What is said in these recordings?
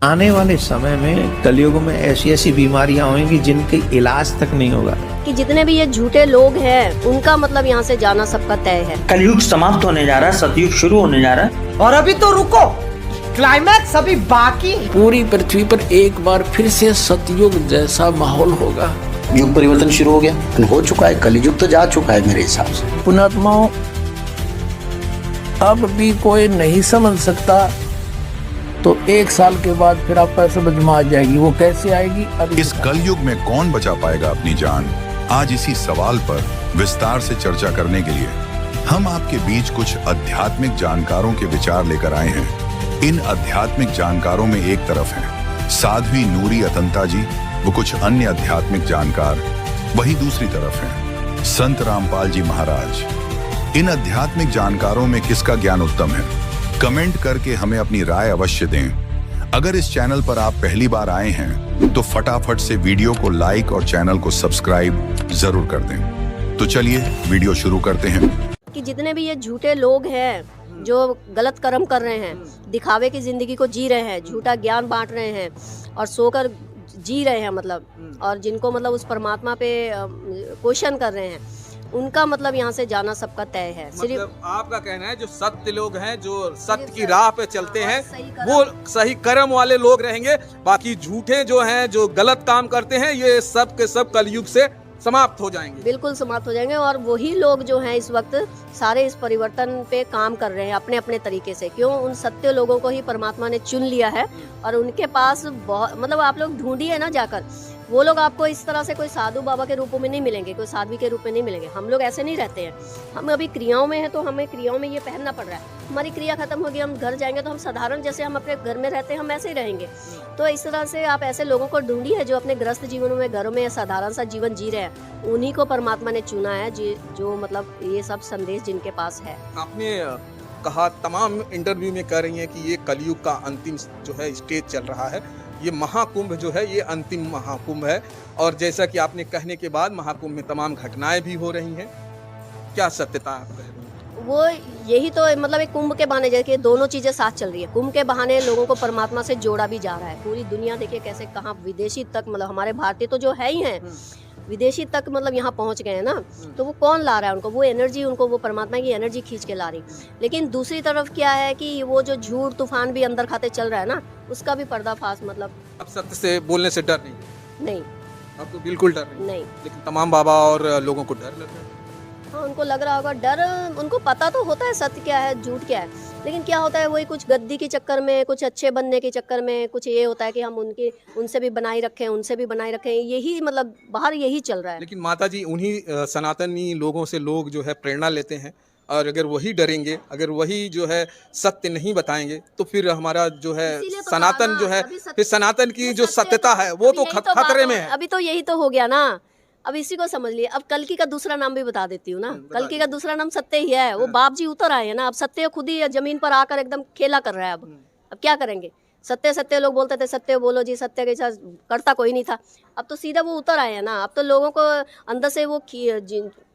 आने वाले समय में कलयुग में ऐसी ऐसी बीमारियां होंगी जिनके इलाज तक नहीं होगा। कि जितने भी ये झूठे लोग हैं उनका मतलब यहाँ से जाना सबका तय है। कलयुग समाप्त होने जा रहा है, सतयुग शुरू होने जा रहा है। और अभी तो रुको, क्लाइमैक्स अभी बाकी है। पूरी पृथ्वी पर एक बार फिर से सतयुग जैसा माहौल होगा। युग परिवर्तन शुरू हो गया, हो चुका है, कलयुग तो जा चुका है मेरे हिसाब से। पुणात्माओं, अब भी कोई नहीं समझ सकता तो 1 साल के बाद फिर आपको समझ में आ जाएगी। वो कैसे आएगी? अब इस कलयुग में कौन बचा पाएगा अपनी जान? आज इसी सवाल पर विस्तार से चर्चा करने के लिए हम आपके बीच कुछ आध्यात्मिक जानकारों के विचार लेकर आए हैं। इन आध्यात्मिक जानकारों में एक तरफ हैं साध्वी नूरी अतंता जी, वो कुछ अन्य आध्यात्मिक जानकार वही दूसरी तरफ हैं संत रामपाल जी महाराज। इन आध्यात्मिक जानकारों में किसका ज्ञान उत्तम है? कमेंट करके हमें अपनी राय अवश्य दें। अगर इस चैनल पर आप पहली बार आए हैं तो फटाफट से वीडियो को लाइक और चैनल को सब्सक्राइब जरूर कर दें। तो चलिए वीडियो शुरू करते हैं। कि जितने भी ये झूठे लोग हैं जो गलत कर्म कर रहे हैं, दिखावे की जिंदगी को जी रहे हैं, झूठा ज्ञान बांट रहे हैं और सोकर जी रहे हैं मतलब, और जिनको मतलब उस परमात्मा पे क्वेश्चन कर रहे हैं, उनका मतलब यहाँ से जाना सबका तय है। मतलब आपका कहना है जो सत्य लोग हैं, जो सत्य की राह पे चलते हैं, वो सही कर्म वाले लोग रहेंगे। बाकी झूठे जो हैं, जो गलत काम करते हैं, ये सब के सब कलयुग से समाप्त हो जाएंगे। बिल्कुल समाप्त हो जाएंगे। और वही लोग जो हैं इस वक्त सारे इस परिवर्तन पे काम कर रहे हैं अपने अपने तरीके से। क्यों? उन सत्य लोगों को ही परमात्मा ने चुन लिया है और उनके पास बहुत मतलब आप लोग ढूंढिए ना जाकर, वो लोग आपको इस तरह से कोई साधु बाबा के रूप में नहीं मिलेंगे, कोई साध्वी के रूप में नहीं मिलेंगे। हम लोग ऐसे नहीं रहते हैं। हम अभी क्रियाओं में हैं तो हमें क्रियाओं में ये पहनना पड़ रहा है। हमारी क्रिया खत्म होगी, हम घर जाएंगे तो हम साधारण जैसे हम अपने घर में रहते हैं हम ऐसे ही रहेंगे। तो इस तरह से आप ऐसे लोगों को ढूंढिए जो अपने ग्रस्त जीवनों में, घरों में साधारण सा जीवन जी रहे हैं। उन्हीं को परमात्मा ने चुना है जो मतलब ये सब संदेश जिनके पास है। आपने कहा, तमाम इंटरव्यू में कह रही हैं कि ये कलयुग का अंतिम जो है स्टेज चल रहा है, ये महाकुंभ जो है ये अंतिम महाकुंभ है। और जैसा कि आपने कहने के बाद महाकुंभ में तमाम घटनाएं भी हो रही हैं, क्या सत्यता आप कह रही हैं? वो यही तो मतलब एक कुंभ के बहाने, जैसे दोनों चीजें साथ चल रही है। कुंभ के बहाने लोगों को परमात्मा से जोड़ा भी जा रहा है। पूरी दुनिया देखिए कैसे, कहाँ विदेशी तक, मतलब हमारे भारतीय तो जो है ही हैं, विदेशी तक मतलब यहाँ पहुँच गए हैं ना। तो वो कौन ला रहा है उनको? वो एनर्जी, उनको वो परमात्मा की एनर्जी खींच के ला रही। लेकिन दूसरी तरफ क्या है कि वो जो झूठ तूफान भी अंदर खाते चल रहा है ना, उसका भी पर्दाफाश मतलब। अब सत्य से बोलने से डर नहीं, अब तो बिल्कुल डर नहीं। लेकिन तमाम बाबा और लोगों को डर लग रहा है। हाँ, उनको लग रहा होगा डर। उनको पता तो होता है सत्य क्या है, झूठ क्या है, लेकिन क्या होता है वही कुछ गद्दी के चक्कर में, कुछ अच्छे बनने के चक्कर में, कुछ ये होता है कि हम उनसे भी बनाए रखें, उनसे भी बनाए रखें। यही मतलब बाहर यही चल रहा है। लेकिन माता जी, उन्हीं सनातनी लोगों से लोग जो है प्रेरणा लेते हैं। और अगर वही डरेंगे, अगर वही जो है सत्य नहीं बताएंगे, तो फिर हमारा जो है सनातन जो है, फिर सनातन की जो सत्यता है वो तो खतरे में है। अभी तो यही तो हो गया ना। अब इसी को समझ लिए। अब कल्कि का दूसरा नाम भी बता देती हूँ ना। कल्कि का दूसरा नाम सत्य ही है। वो बाप जी उतर आए हैं ना। अब सत्य खुद ही जमीन पर आकर एकदम खेला कर रहा है। अब क्या करेंगे? सत्य सत्य लोग बोलते थे, सत्य बोलो जी, सत्य के साथ करता कोई नहीं था। अब तो सीधा वो उतर आए हैं ना। अब तो लोगों को अंदर से वो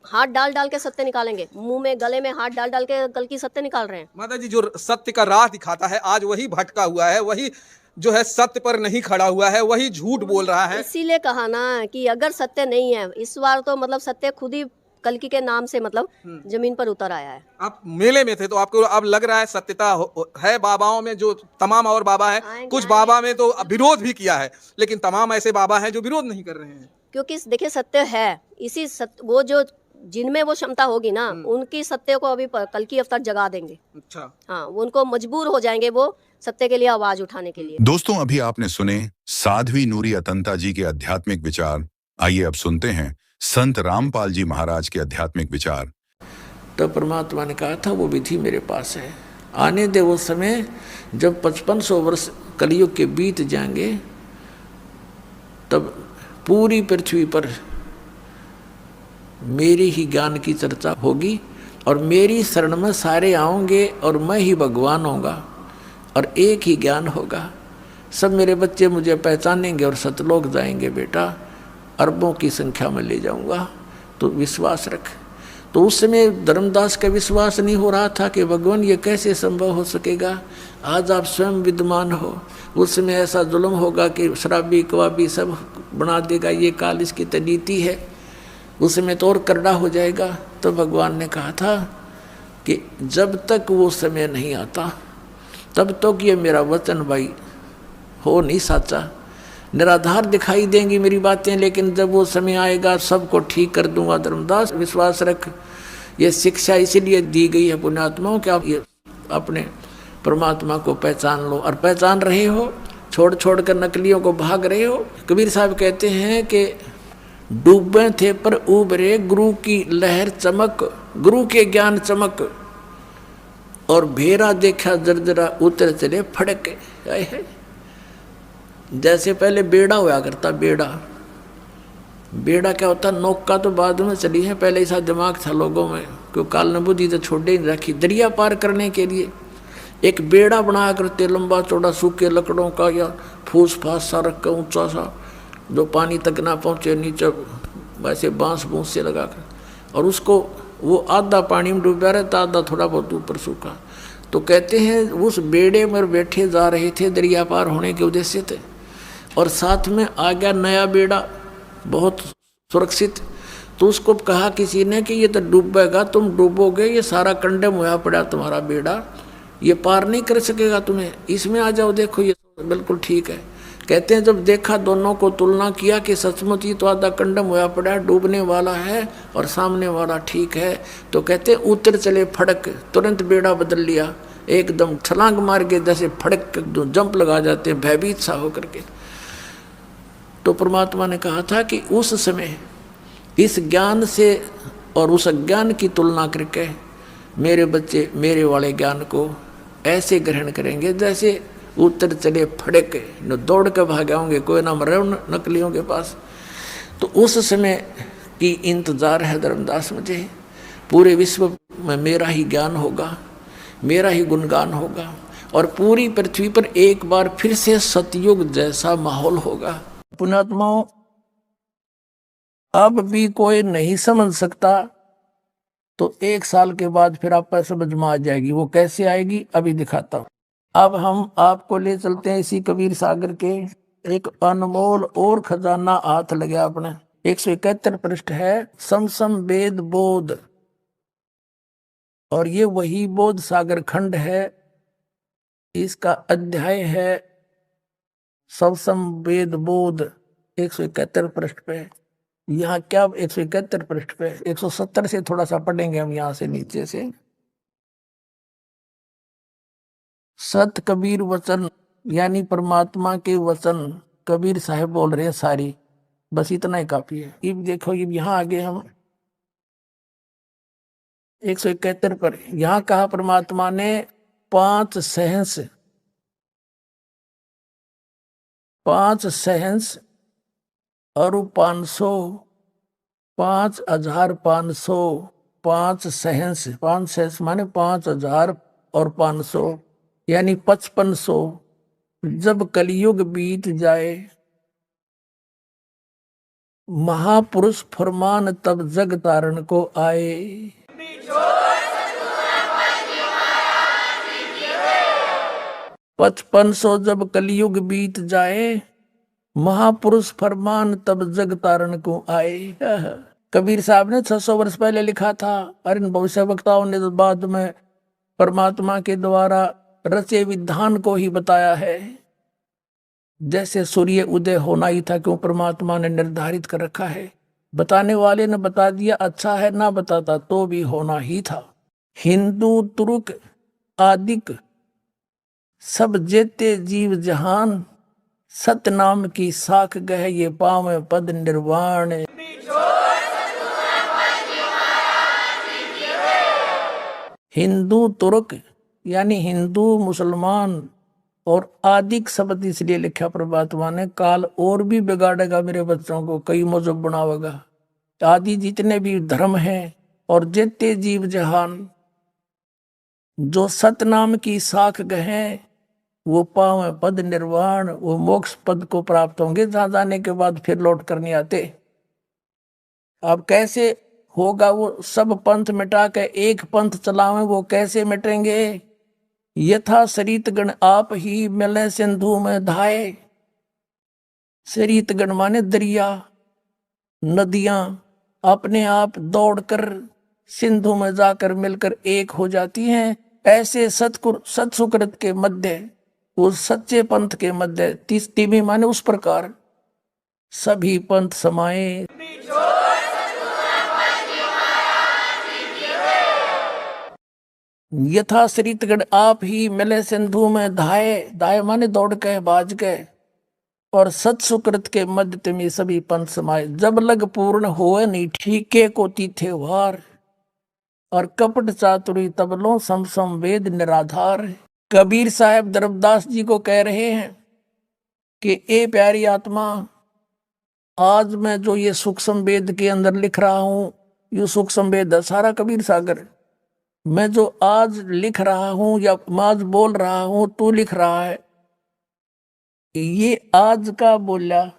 हाथ डाल डाल के सत्य निकालेंगे, मुंह में गले में हाथ डाल डाल के कल्कि सत्य निकाल रहे हैं। माता जी, जो सत्य का राह दिखाता है आज वही भटका हुआ है, वही जो है सत्य पर नहीं खड़ा हुआ है, वही झूठ बोल रहा है। इसीलिए कहा ना कि अगर सत्य नहीं है इस बार, तो मतलब सत्य खुद ही कल्कि के नाम से मतलब जमीन पर उतर आया है। आप मेले में थे तो आपको अब लग रहा है सत्यता है बाबाओं में, जो तमाम और बाबा है। कुछ बाबा में तो विरोध भी किया है, लेकिन तमाम ऐसे बाबा हैं जो विरोध नहीं कर रहे हैं। क्योंकि देखिए सत्य है, इसी सत्य वो जो जिनमें वो क्षमता होगी ना, उनकी सत्य को अभी कल्कि अवतार जगा देंगे। अच्छा, हाँ, वो उनको मजबूर हो जाएंगे वो सत्य के लिए आवाज उठाने के लिए। दोस्तों, अभी आपने सुने साध्वी नूरी अतंता जी के आध्यात्मिक विचार। आइए अब सुनते हैं संत रामपाल जी महाराज के आध्यात्मिक विचार। तो परमात्मा ने कहा था वो विधि मेरे पास है, आने दे वो समय जब 5500 वर्ष कलयुग के बीत जाएंगे, तब पूरी पृथ्वी पर मेरी ही ज्ञान की चर्चा होगी और मेरी शरण में सारे आओगे और मैं ही भगवान होगा और एक ही ज्ञान होगा। सब मेरे बच्चे मुझे पहचानेंगे और सतलोक जाएंगे बेटा, अरबों की संख्या में ले जाऊंगा, तो विश्वास रख। तो उस समय धर्मदास का विश्वास नहीं हो रहा था कि भगवान ये कैसे संभव हो सकेगा। आज आप स्वयं विद्यमान हो, उस समय ऐसा जुल्म होगा कि शराबी कवाबी सब बना देगा, ये काल इसकी तो नीति है, उस समय तो और करड़ा हो जाएगा। तो भगवान ने कहा था कि जब तक वो समय नहीं आता तब तक ये मेरा वचन भाई हो नहीं साचा। निराधार दिखाई देंगी मेरी बातें, लेकिन जब वो समय आएगा सबको ठीक कर दूंगा। धर्मदास विश्वास रख। ये शिक्षा इसीलिए दी गई है पुण्यात्माओं कि आप ये अपने परमात्मा को पहचान लो, और पहचान रहे हो, छोड़ छोड़ कर नकलियों को भाग रहे हो। कबीर साहब कहते हैं कि डूबे थे पर उबरे गुरु की लहर चमक, गुरु के ज्ञान चमक, और भेरा देखा जर्जरा उतर चले फड़के। जैसे पहले बेड़ा हुआ करता, बेड़ा क्या होता, नौका तो बाद में चली है, पहले ऐसा दिमाग था लोगों में, क्योंकि काल ने बुद्धि तो छोड़े नहीं रखी। दरिया पार करने के लिए एक बेड़ा बनाया करते, लंबा चौड़ा, सूखे लकड़ों का या फूस फास सा रख कर ऊंचा सा, जो पानी तक ना पहुँचे, नीचे वैसे बांस बूंस से लगा कर, और उसको वो आधा पानी में डूबा रहता, आधा थोड़ा बहुत ऊपर सूखा। तो कहते हैं उस बेड़े में बैठे जा रहे थे दरिया पार होने के उद्देश्य थे, और साथ में आ गया नया बेड़ा बहुत सुरक्षित। तो उसको कहा किसी ने कि ये तो डूबेगा, तुम डूबोगे, ये सारा कंडम हुआ पड़ा तुम्हारा बेड़ा, ये पार नहीं कर सकेगा तुम्हें, इसमें आ जाओ, देखो ये बिल्कुल ठीक है। कहते हैं जब देखा, दोनों को तुलना किया कि सचमुच ही तो आधा कंडम हुआ पड़ा है, डूबने वाला है, और सामने वाला ठीक है। तो कहते हैं उतर चले फड़क, तुरंत बेड़ा बदल लिया, एकदम छलांग मार के जैसे फड़क जंप लगा जाते हैं भयभीत सा होकर के। तो परमात्मा ने कहा था कि उस समय इस ज्ञान से और उस अज्ञान की तुलना करके मेरे बच्चे मेरे वाले ज्ञान को ऐसे ग्रहण करेंगे जैसे उतर चले फड़क, न दौड़ के भागे होंगे, कोई ना मरे नकलियों के पास। तो उस समय की इंतजार है धर्मदास मुझे, पूरे विश्व में मेरा ही ज्ञान होगा, मेरा ही गुणगान होगा, और पूरी पृथ्वी पर एक बार फिर से सतयुग जैसा माहौल होगा। पुण्यात्माओं, अब भी कोई नहीं समझ सकता, तो 1 साल के बाद फिर आप पर समझ में आ जाएगी। वो कैसे आएगी अभी दिखाता हूँ। अब हम आपको ले चलते हैं इसी कबीर सागर के एक अनमोल और खजाना हाथ लगे अपने। 171 पृष्ठ है, समसम वेद बोध, और ये वही बोध सागर खंड है। इसका अध्याय है समसम वेद बोध, 171 पृष्ठ पे। यहाँ क्या 171 पृष्ठ पे, 170 से थोड़ा सा पढ़ेंगे हम यहाँ से नीचे से। सत कबीर वचन, यानी परमात्मा के वचन कबीर साहब बोल रहे हैं सारी, बस इतना ही काफी है। अब देखो, ये यहाँ आगे हम 171 पर यहाँ कहा परमात्मा ने 5 सहंस और 500 5500 5 सहंस, 5 सहंस माने 5000 और 500 यानी 5500। जब कलयुग बीत जाए, महापुरुष फरमान तब जग तारण को आए। 5500 जब कलयुग बीत जाए, महापुरुष फरमान तब जग तारण को आए। कबीर साहब ने 600 वर्ष पहले लिखा था, और इन भविष्य वक्ताओं ने बाद में परमात्मा के द्वारा रचे विधान को ही बताया है। जैसे सूर्य उदय होना ही था, क्यों परमात्मा ने निर्धारित कर रखा है। बताने वाले ने बता दिया, अच्छा है, ना बताता तो भी होना ही था। हिंदू तुर्क आदिक सब जेते जीव जहान, सतनाम की साख गह ये पावे पद निर्वाण। हिंदू तुर्क यानी हिंदू मुसलमान और आदिक शब्द इसलिए लिखा परमात्मा ने, काल और भी बिगाड़ेगा मेरे बच्चों को, कई मजहब बनावेगा। आदि जितने भी धर्म हैं और जेते जीव जहान, जो सतनाम की साख गहे वो पावे पद निर्वाण, वो मोक्ष पद को प्राप्त होंगे, जहां जाने के बाद फिर लौट कर नहीं आते। अब कैसे होगा वो सब पंथ मिटा के एक पंथ चलावें, वो कैसे मिटेंगे? यथा सरित गण आप ही मिले सिंधु में धाये। सरित गण माने दरिया, नदियां अपने आप दौड़कर सिंधु में जाकर मिलकर एक हो जाती हैं। ऐसे सत्सुकृत के मध्य, उस सच्चे पंथ के मध्य, तिमी माने उस प्रकार सभी पंथ समाये। यथा सरितगढ़ आप ही मिले सिंधु में धाये। धाये माने दौड़ के बाज गए। और सत्सुकृत के मध्य तिमी सभी पंथ समाये। जब लग पूर्ण होए नहीं ठीके को तीथे वार। और कपट चातुरी तबलों सम सम वेद निराधार। कबीर साहब धर्मदास जी को कह रहे हैं कि ए प्यारी आत्मा, आज मैं जो ये सूक्ष्म वेद के अंदर लिख रहा हूं, ये सूक्ष्म वेद है सारा कबीर सागर। मैं जो आज लिख रहा हूं या आज बोल रहा हूं, तू लिख रहा है, ये आज का बोला।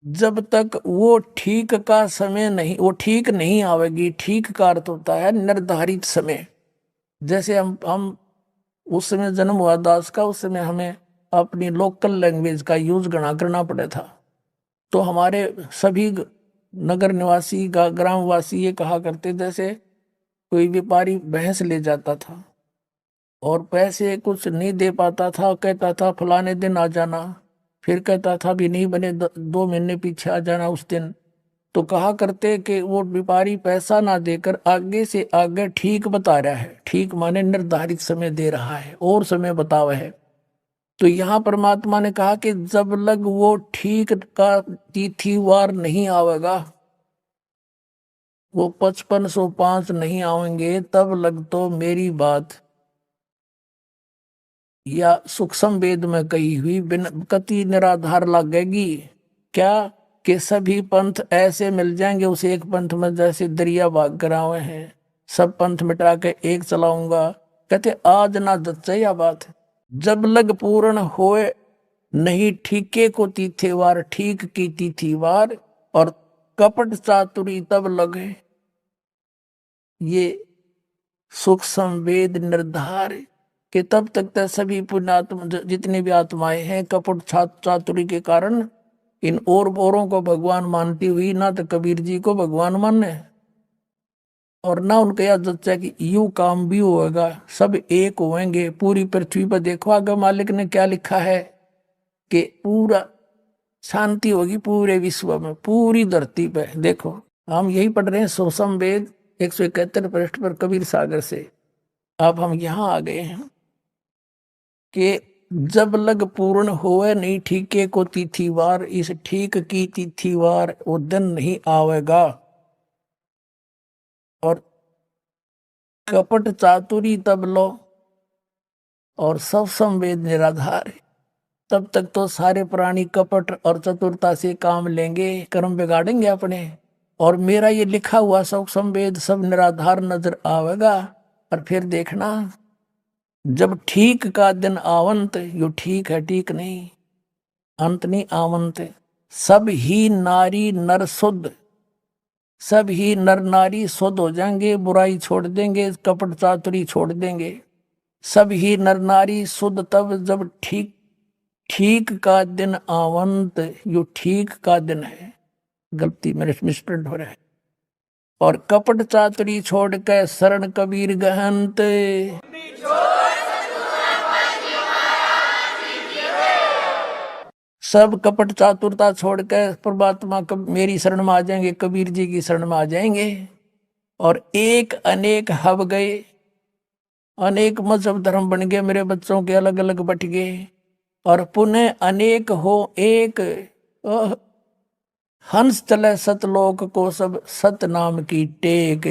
जब तक वो ठीक का समय नहीं, वो ठीक नहीं आवेगी। ठीक का अर्थ होता है निर्धारित समय। जैसे हम उस समय जन्म हुआ दास का, उस समय हमें अपनी लोकल लैंग्वेज का यूज करना पड़ा था। तो हमारे सभी नगर निवासी ग्रामवासी ये कहा करते, जैसे कोई व्यापारी भैंस ले जाता था और पैसे कुछ नहीं दे पाता था, कहता था फलाने दिन आ जाना, फिर कहता था भी नहीं बने 2 महीने पीछे आ जाना उस दिन। तो कहा करते कि वो व्यापारी पैसा ना देकर आगे से आगे ठीक बता रहा है। ठीक माने निर्धारित समय दे रहा है और समय बतावा है। तो यहाँ परमात्मा ने कहा कि जब लग वो ठीक का तिथिवार नहीं आवेगा, वो 5505 नहीं आएंगे, तब लग तो मेरी बात या सूक्ष्म वेद में कही हुई कति निराधार लगेगी। क्या कि सभी पंथ ऐसे मिल जाएंगे उस एक पंथ में, जैसे दरिया भाग करावे हैं। सब पंथ मिटा के एक चलाऊंगा। कहते आज ना जच्चा बात। जब लग पूर्ण होए नहीं ठीके को तिथिवार, ठीक की तिथिवार। और कपट चातुरी तब लगे, ये सूक्ष्म वेद निर्धार कि तब तक तो सभी पुण्यात्मा जितने भी आत्माएं हैं कपट चातुरी के कारण इन औरों को भगवान मानती हुई ना तो कबीर जी को भगवान माने और ना उनके याद जच्चा कि यू काम भी होगा, सब एक होंगे पूरी पृथ्वी पर। देखो आगे मालिक ने क्या लिखा है कि पूरा शांति होगी पूरे विश्व में, पूरी धरती पे। देखो हम यही पढ़ रहे हैं सूक्ष्म वेद 171 पृष्ठ पर कबीर सागर से। अब हम यहाँ आ गए हैं कि जब लग पूर्ण होए नहीं ठीके को तिथिवार, इस ठीक की तिथिवार वो दिन नहीं आवेगा। और कपट चातुरी तब लो और सब संवेद निराधार। तब तक तो सारे प्राणी कपट और चतुरता से काम लेंगे, कर्म बिगाड़ेंगे अपने। और मेरा ये लिखा हुआ सब संवेद सब निराधार नजर आवेगा। और फिर देखना जब ठीक का दिन आवंत, यो ठीक है ठीक नहीं, अंत नहीं आवंत। सब ही नारी नर शुद्ध, सब ही नर नारी शुद्ध हो जाएंगे, बुराई छोड़ देंगे, कपट चातुरी छोड़ देंगे। सब ही नर नारी शुद्ध तब जब ठीक ठीक का दिन आवंत। यो ठीक का दिन है, गलती मेरे मिसप्रिंट हो रहा है। और कपट चातुरी छोड़ के शरण कबीर गहंत। सब कपट चातुरता छोड़ के परमात्मा मेरी शरण में आ जाएंगे, कबीर जी की शरण में आ जाएंगे। और एक अनेक हब गए, अनेक मजहब धर्म बन गए, मेरे बच्चों के अलग अलग बट गए। और पुनः अनेक हो एक, हंस चले सतलोक को सब सत नाम की टेक।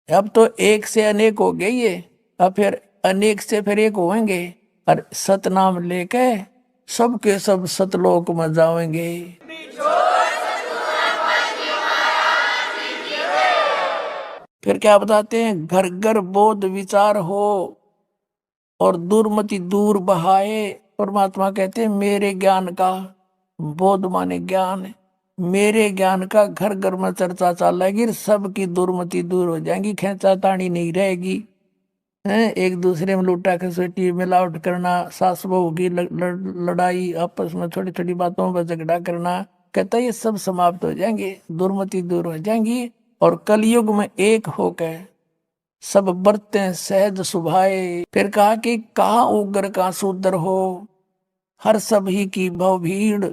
अब तो एक से अनेक हो गई है, अब फिर अनेक से फिर एक होंगे। और सतनाम लेके सबके सब सतलोक में जाएंगे। फिर क्या बताते हैं, घर घर बोध विचार हो और दुर्मति दूर बहाए। परमात्मा कहते हैं मेरे ज्ञान का बोध माने ज्ञान, मेरे ज्ञान का घर घर में चर्चा चलेगी, सबकी दुर्मति दूर हो जाएगी, खेचा तानी नहीं रहेगी, हैं एक दूसरे में लूटा खसोटी मिलावट करना, सास बहू की लड़ाई, आपस में छोटी छोटी बातों पर झगड़ा करना, कहता ये सब समाप्त हो जाएंगे, दुर्मति दूर हो जाएंगी। और कलयुग में एक होकर सब बरते सहज सुभाए। फिर कहा कि कहा उग्र का सूदर हो, हर सभी की भव भीड़,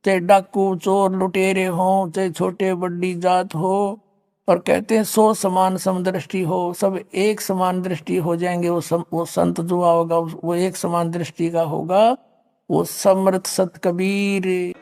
चाहे डाकू चोर लुटेरे हो, चाहे छोटे बड़ी जात हो। और कहते हैं सो समान समदृष्टि हो, सब एक समान दृष्टि हो जाएंगे। वो संत जो होगा वो एक समान दृष्टि का होगा, वो समर्थ सत कबीर।